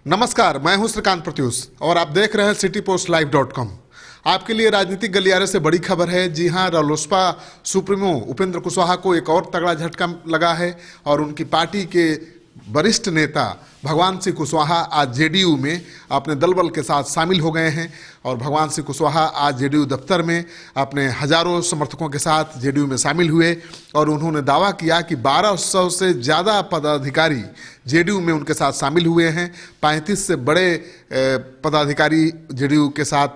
नमस्कार, मैं हूं श्रीकांत प्रत्युष और आप देख रहे हैं citypostlive.com। आपके लिए राजनीतिक गलियारे से बड़ी खबर है। जी हां, रालोसपा सुप्रीमो उपेंद्र कुशवाहा को एक और तगड़ा झटका लगा है और उनकी पार्टी के वरिष्ठ नेता भगवान सिंह कुशवाहा आज जेडीयू में अपने दलबल के साथ शामिल हो गए हैं। और भगवान सिंह कुशवाहा आज जेडीयू दफ्तर में अपने हजारों समर्थकों के साथ जेडीयू में शामिल हुए और उन्होंने दावा किया कि 1200 से ज़्यादा पदाधिकारी जेडीयू में उनके साथ शामिल हुए हैं। 35 से बड़े पदाधिकारी जेडीयू के साथ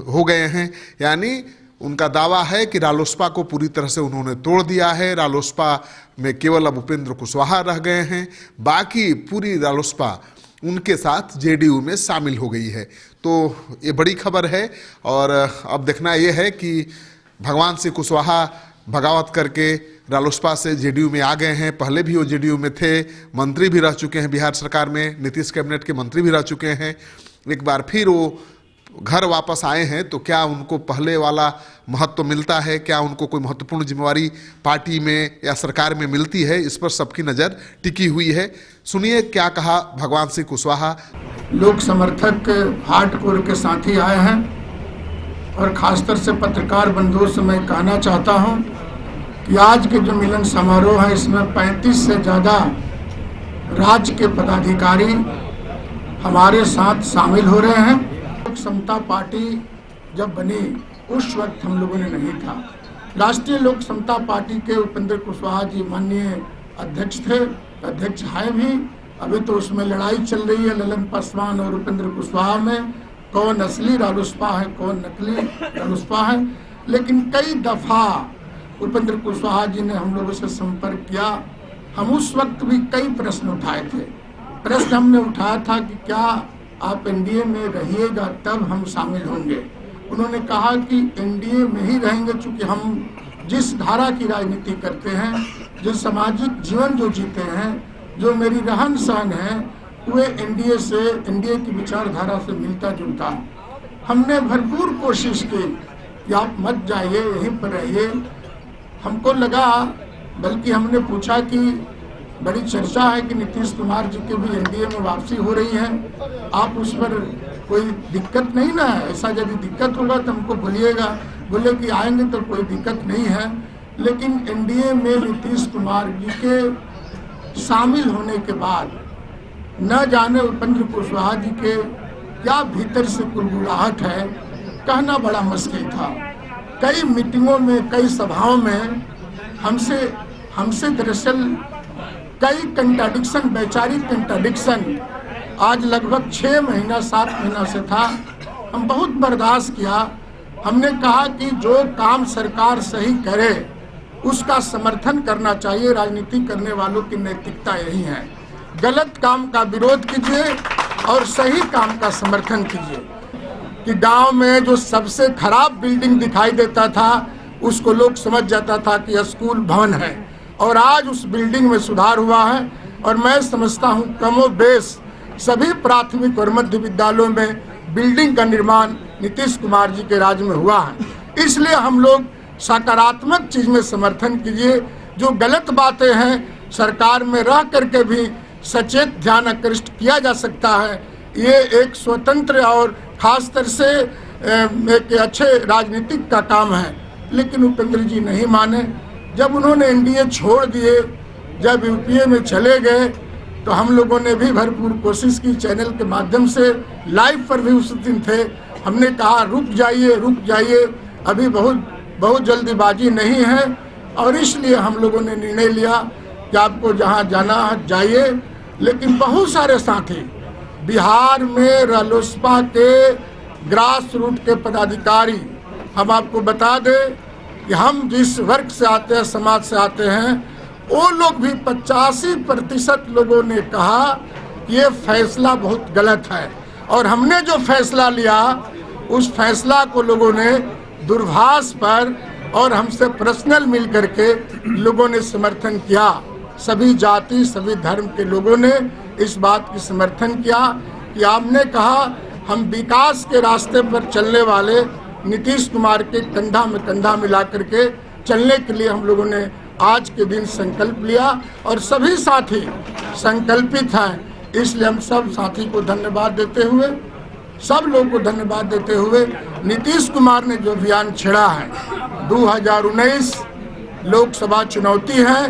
हो गए हैं। यानी उनका दावा है कि रालोसपा को पूरी तरह से उन्होंने तोड़ दिया है। रालोसपा में केवल अब उपेंद्र कुशवाहा रह गए हैं, बाकी पूरी रालोसपा उनके साथ जेडीयू में शामिल हो गई है। तो ये बड़ी खबर है और अब देखना ये है कि भगवान सिंह कुशवाहा बगावत करके रालोसपा से जेडीयू में आ गए हैं। पहले भी वो जेडीयू में थे, मंत्री भी रह चुके हैं बिहार सरकार में, नीतीश कैबिनेट के मंत्री भी रह चुके हैं। एक बार फिर वो घर वापस आए हैं तो क्या उनको पहले वाला महत्व मिलता है? क्या उनको कोई महत्वपूर्ण जिम्मेवारी पार्टी में या सरकार में मिलती है? इस पर सबकी नज़र टिकी हुई है। सुनिए क्या कहा भगवान सिंह कुशवाहा। लोक समर्थक हार्डकोर के साथी आए हैं और खासतौर से पत्रकार बंधुओं से मैं कहना चाहता हूं कि आज के जो मिलन समारोह है इसमें 35 से ज़्यादा राज्य के पदाधिकारी हमारे साथ शामिल हो रहे हैं। लोक समता पार्टी जब बनी उस वक्त हम लोगों ने नहीं था। राष्ट्रीय लोक समता पार्टी के उपेंद्र कुशवाहा जी माननीय अध्यक्ष थे, अध्यक्ष है भी। अभी तो उसमें लड़ाई चल रही है ललन पासवान और उपेंद्र कुशवाहा में, कौन असली रालोसपा है कौन नकली रालोसपा है। लेकिन कई दफ़ा उपेंद्र कुशवाहा जी ने हम लोगों से संपर्क किया। हम उस वक्त भी कई प्रश्न उठाए थे। प्रश्न हमने उठाया था कि क्या आप एनडीए में रहिएगा तब हम शामिल होंगे। उन्होंने कहा कि एनडीए में ही रहेंगे, चूँकि हम जिस धारा की राजनीति करते हैं, जो सामाजिक जीवन जो जीते हैं, जो मेरी रहन सहन है, वे एनडीए की विचारधारा से मिलता जुलता। हमने भरपूर कोशिश की कि आप मत जाइए, यहीं पर रहिए। हमको लगा, बल्कि हमने पूछा कि बड़ी चर्चा है कि नीतीश कुमार जी की भी एनडीए में वापसी हो रही है, आप उस पर कोई दिक्कत नहीं ना है? ऐसा यदि दिक्कत होगा तो हमको बोलिएगा। बोले कि आएंगे तो कोई दिक्कत नहीं है। लेकिन एनडीए में नीतीश कुमार जी के शामिल होने के बाद न जाने उपेंद्र कुशवाहा जी के क्या भीतर से कुलबुलाहट है, कहना बड़ा मुश्किल था। कई मीटिंगों में, कई सभाओं में हमसे दरअसल कई कंट्राडिक्शन, वैचारिक कंट्राडिक्शन आज लगभग 6 महीना 7 महीना से था। हम बहुत बर्दाश्त किया। हमने कहा कि जो काम सरकार सही करे उसका समर्थन करना चाहिए। राजनीति करने वालों की नैतिकता यही है, गलत काम का विरोध कीजिए और सही काम का समर्थन कीजिए। कि गांव में जो सबसे खराब बिल्डिंग दिखाई देता था उसको लोग समझ जाता था कि स्कूल भवन है, और आज उस बिल्डिंग में सुधार हुआ है। और मैं समझता हूँ कमोबेश सभी प्राथमिक और मध्य विद्यालयों में बिल्डिंग का निर्माण नीतीश कुमार जी के राज में हुआ है। इसलिए हम लोग सकारात्मक चीज़ में समर्थन कीजिए। जो गलत बातें हैं सरकार में रह करके भी सचेत ध्यान आकृष्ट किया जा सकता है। ये एक स्वतंत्र और खासतर से एक अच्छे राजनीतिक का काम है। लेकिन उपेंद्र जी नहीं माने। जब उन्होंने एनडीए छोड़ दिए, जब यूपीए में चले गए, तो हम लोगों ने भी भरपूर कोशिश की। चैनल के माध्यम से लाइव पर भी उस दिन थे। हमने कहा रुक जाइए, अभी बहुत जल्दीबाजी नहीं है। और इसलिए हम लोगों ने निर्णय लिया कि आपको जहां जाना है जाइए। लेकिन बहुत सारे साथी बिहार में रालोसपा के ग्रास रूट के पदाधिकारी, हम आपको बता दें कि हम जिस वर्ग से आते हैं, समाज से आते हैं, वो लोग भी 85% लोगों ने कहा कि ये फैसला बहुत गलत है। और हमने जो फैसला लिया उस फैसला को लोगों ने दूरभाष पर और हमसे पर्सनल मिल करके लोगों ने समर्थन किया। सभी जाति, सभी धर्म के लोगों ने इस बात की समर्थन किया कि आपने कहा हम विकास के रास्ते पर चलने वाले नीतीश कुमार के कंधा में कंधा मिला करके चलने के लिए हम लोगों ने आज के दिन संकल्प लिया। और सभी साथी संकल्पित हैं इसलिए हम सब साथी को धन्यवाद देते हुए, सब लोगों को धन्यवाद देते हुए, नीतीश कुमार ने जो अभियान छेड़ा है, 2019 लोकसभा चुनौती है,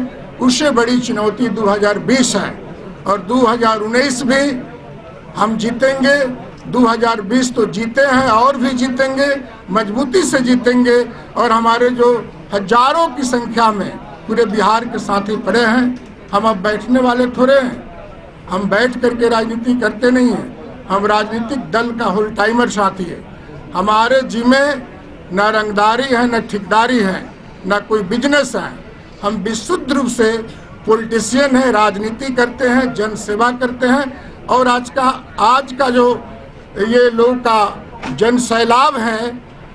उससे बड़ी चुनौती 2020 है और 2019 भी हम जीतेंगे। 2020 तो जीते हैं और भी जीतेंगे, मजबूती से जीतेंगे। और हमारे जो हजारों की संख्या में पूरे बिहार के साथी पड़े हैं, हम अब बैठने वाले थोड़े हैं, हम बैठ करके राजनीति करते नहीं हैं, हम राजनीतिक दल का होल टाइमर साथी है। हमारे जिम्मे न रंगदारी है, न ठेकेदारी है, न कोई बिजनेस है। हम विशुद्ध रूप से पॉलिटिशियन है, राजनीति करते हैं, जन सेवा करते हैं। और आज का जो ये लोग का जन सैलाब है,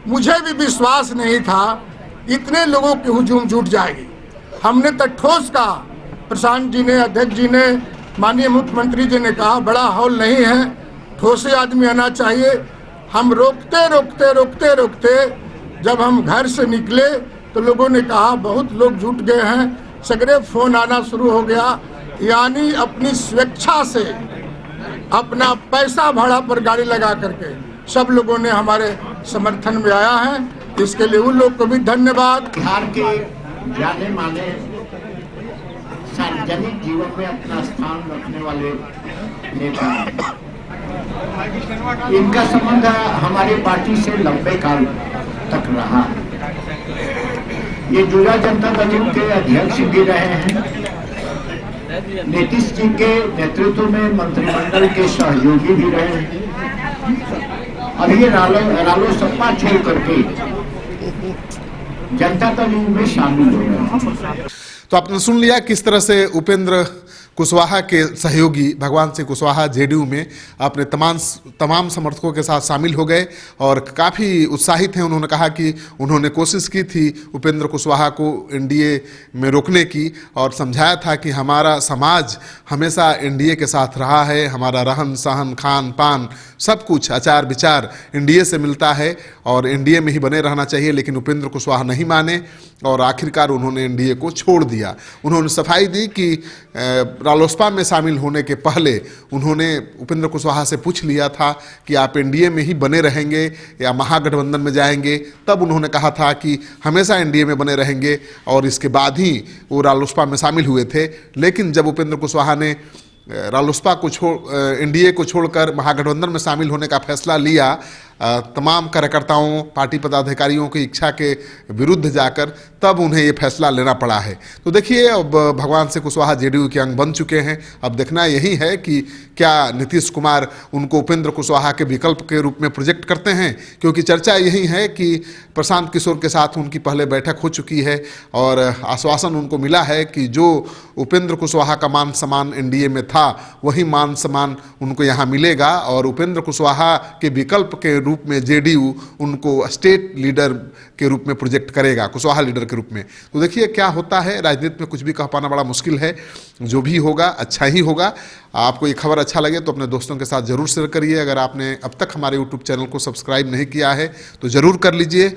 मुझे भी विश्वास नहीं था इतने लोगों की हुजूम जुट जाएगी। हमने तो ठोस कहा, प्रशांत जी ने, अध्यक्ष जी ने, माननीय मुख्यमंत्री जी ने कहा बड़ा हॉल नहीं है, ठोसे आदमी आना चाहिए। हम रोकते जब हम घर से निकले तो लोगों ने कहा बहुत लोग जुट गए हैं, सगरे फोन आना शुरू हो गया। यानी अपनी स्वेच्छा से, अपना पैसा भाड़ा पर गाड़ी लगा करके सब लोगों ने हमारे समर्थन में आया है, इसके लिए उन लोग को भी धन्यवाद। बिहार के जाने माने सार्वजनिक जीवन में अपना स्थान रखने वाले नेता, इनका संबंध हमारी पार्टी से लंबे काल तक रहा। ये युवा जनता दल के अध्यक्ष भी रहे हैं, नीतीश जी के नेतृत्व में मंत्रिमंडल के सहयोगी भी रहे हैं। अब ये रालोसपा छोड़ करके जनता दल में शामिल हो रहे हैं। तो आपने सुन लिया किस तरह से उपेंद्र कुशवाहा के सहयोगी भगवान सिंह कुशवाहा जेडीयू में अपने तमाम समर्थकों के साथ शामिल हो गए और काफ़ी उत्साहित हैं। उन्होंने कहा कि उन्होंने कोशिश की थी उपेंद्र कुशवाहा को एनडीए में रोकने की और समझाया था कि हमारा समाज हमेशा एनडीए के साथ रहा है, हमारा रहन सहन खान पान सब कुछ आचार विचार एनडीए से मिलता है और एनडीए में ही बने रहना चाहिए। लेकिन उपेंद्र कुशवाहा नहीं माने और आखिरकार उन्होंने एनडीए को छोड़ दिया। उन्होंने सफाई दी कि रालोसपा में शामिल होने के पहले उन्होंने उपेंद्र कुशवाहा से पूछ लिया था कि आप एनडीए में ही बने रहेंगे या महागठबंधन में जाएंगे। तब उन्होंने कहा था कि हमेशा एनडीए में बने रहेंगे और इसके बाद ही वो रालोसपा में शामिल हुए थे। लेकिन जब उपेंद्र कुशवाहा ने रालोसपा को एनडीए को छोड़कर महागठबंधन में शामिल होने का फैसला लिया, तमाम कार्यकर्ताओं पार्टी पदाधिकारियों की इच्छा के विरुद्ध जाकर, तब उन्हें ये फैसला लेना पड़ा है। तो देखिए अब भगवान सिंह कुशवाहा जेडीयू के अंग बन चुके हैं। अब देखना यही है कि क्या नीतीश कुमार उनको उपेंद्र कुशवाहा के विकल्प के रूप में प्रोजेक्ट करते हैं, क्योंकि चर्चा यही है कि प्रशांत किशोर के साथ उनकी पहले बैठक हो चुकी है और आश्वासन उनको मिला है कि जो उपेंद्र कुशवाहा का मान सम्मान एनडीए में था वही मान सम्मान उनको यहाँ मिलेगा और उपेंद्र कुशवाहा के विकल्प के रूप में जेडीयू उनको स्टेट लीडर के रूप में प्रोजेक्ट करेगा, कुशवाहा लीडर के रूप में। तो देखिए क्या होता है, राजनीति में कुछ भी कह पाना बड़ा मुश्किल है। जो भी होगा अच्छा ही होगा। आपको ये खबर अच्छा लगे तो अपने दोस्तों के साथ जरूर शेयर करिए। अगर आपने अब तक हमारे यूट्यूब चैनल को सब्सक्राइब नहीं किया है तो जरूर कर लीजिए।